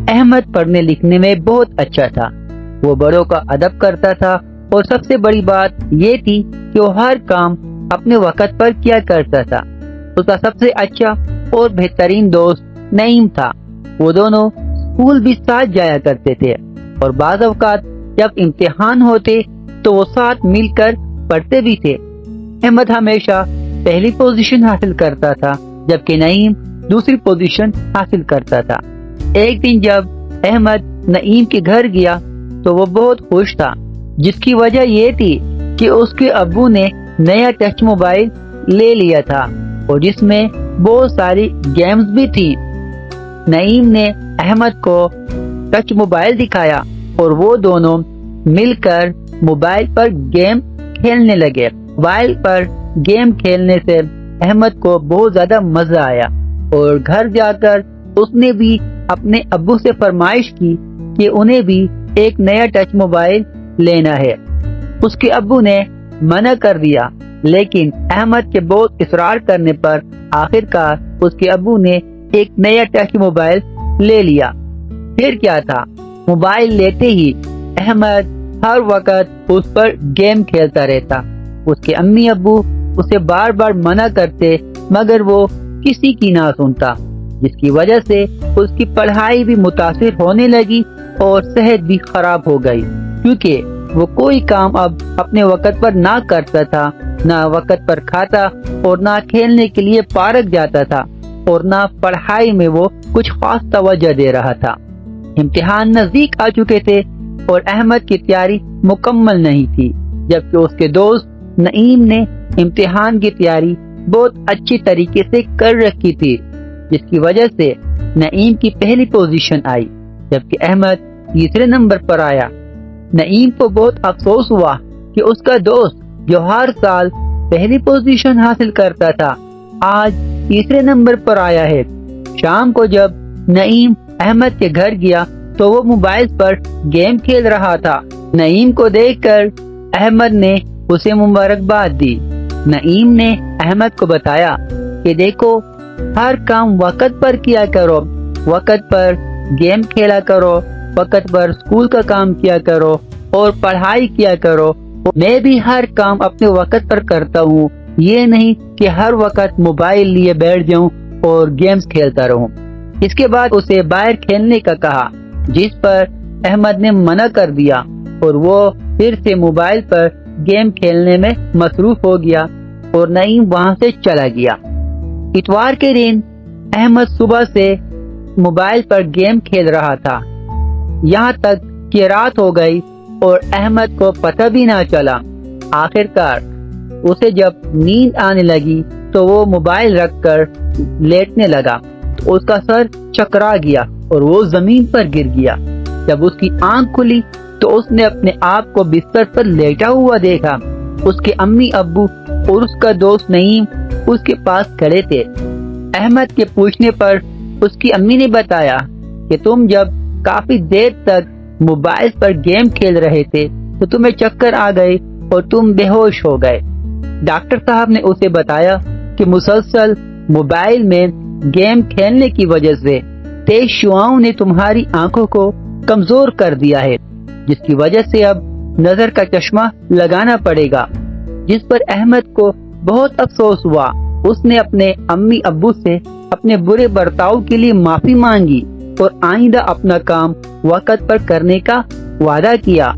احمد پڑھنے لکھنے میں بہت اچھا تھا، وہ بڑوں کا ادب کرتا تھا اور سب سے بڑی بات یہ تھی کہ وہ ہر کام اپنے وقت پر کیا کرتا تھا۔ اس کا سب سے اچھا اور بہترین دوست نعیم تھا، وہ دونوں اسکول بھی ساتھ جایا کرتے تھے اور بعض اوقات جب امتحان ہوتے تو وہ ساتھ مل کر پڑھتے بھی تھے۔ احمد ہمیشہ پہلی پوزیشن حاصل کرتا تھا جبکہ نعیم دوسری پوزیشن حاصل کرتا تھا۔ ایک دن جب احمد نعیم کے گھر گیا تو وہ بہت خوش تھا، جس کی وجہ یہ تھی کہ اس کے ابو نے نیا ٹچ موبائل لے لیا تھا اور جس میں بہت ساری گیمز بھی تھی۔ نعیم نے احمد کو ٹچ موبائل دکھایا اور وہ دونوں مل کر موبائل پر گیم کھیلنے لگے۔ موبائل پر گیم کھیلنے سے احمد کو بہت زیادہ مزہ آیا اور گھر جا کر اس نے بھی اپنے ابو سے فرمائش کی کہ انہیں بھی ایک نیا ٹچ موبائل لینا ہے۔ اس کے ابو نے منع کر دیا، لیکن احمد کے بہت اصرار کرنے پر آخرکار اس کے ابو نے ایک نیا ٹچ موبائل لے لیا۔ پھر کیا تھا، موبائل لیتے ہی احمد ہر وقت اس پر گیم کھیلتا رہتا۔ اس کے امی ابو اسے بار بار منع کرتے مگر وہ کسی کی نہ سنتا، جس کی وجہ سے اس کی پڑھائی بھی متاثر ہونے لگی اور صحت بھی خراب ہو گئی، کیونکہ وہ کوئی کام اب اپنے وقت پر نہ کرتا تھا، نہ وقت پر کھاتا اور نہ کھیلنے کے لیے پارک جاتا تھا اور نہ پڑھائی میں وہ کچھ خاص توجہ دے رہا تھا۔ امتحان نزدیک آ چکے تھے اور احمد کی تیاری مکمل نہیں تھی، جبکہ اس کے دوست نعیم نے امتحان کی تیاری بہت اچھی طریقے سے کر رکھی تھی، جس کی وجہ سے نعیم کی پہلی پوزیشن آئی جبکہ احمد تیسرے نمبر پر آیا۔ نعیم کو بہت افسوس ہوا کہ اس کا دوست جو ہر سال پہلی پوزیشن حاصل کرتا تھا آج تیسرے نمبر پر آیا ہے۔ شام کو جب نعیم احمد کے گھر گیا تو وہ موبائل پر گیم کھیل رہا تھا۔ نعیم کو دیکھ کر احمد نے اسے مبارکباد دی۔ نعیم نے احمد کو بتایا کہ دیکھو، ہر کام وقت پر کیا کرو، وقت پر گیم کھیلا کرو، وقت پر اسکول کا کام کیا کرو اور پڑھائی کیا کرو۔ میں بھی ہر کام اپنے وقت پر کرتا ہوں، یہ نہیں کہ ہر وقت موبائل لیے بیٹھ جاؤں اور گیمز کھیلتا رہوں۔ اس کے بعد اسے باہر کھیلنے کا کہا، جس پر احمد نے منع کر دیا اور وہ پھر سے موبائل پر گیم کھیلنے میں مصروف ہو گیا اور نعیم وہاں سے چلا گیا۔ اتوار کے دن احمد صبح سے موبائل پر گیم کھیل رہا تھا، یہاں تک کہ رات ہو گئی اور احمد کو پتہ بھی نہ چلا۔ آخرکار اسے جب نیند آنے لگی تو وہ موبائل رکھ کر لیٹنے لگا تو اس کا سر چکرا گیا اور وہ زمین پر گر گیا۔ جب اس کی آنکھ کھلی تو اس نے اپنے آپ کو بستر پر لیٹا ہوا دیکھا۔ اس کے امی ابو اور اس کا دوست نعیم اس کے پاس کھڑے تھے۔ احمد کے پوچھنے پر اس کی امی نے بتایا کہ تم جب کافی دیر تک موبائل پر گیم کھیل رہے تھے تو تمہیں چکر آ گئے اور تم بے ہوش ہو گئے۔ ڈاکٹر صاحب نے اسے بتایا کہ مسلسل موبائل میں گیم کھیلنے کی وجہ سے تیز شعاؤں نے تمہاری آنکھوں کو کمزور کر دیا ہے، جس کی وجہ سے اب نظر کا چشمہ لگانا پڑے گا۔ جس پر احمد کو بہت افسوس ہوا۔ اس نے اپنے امی ابو سے اپنے برے برتاؤ کے لیے معافی مانگی اور آئندہ اپنا کام وقت پر کرنے کا وعدہ کیا۔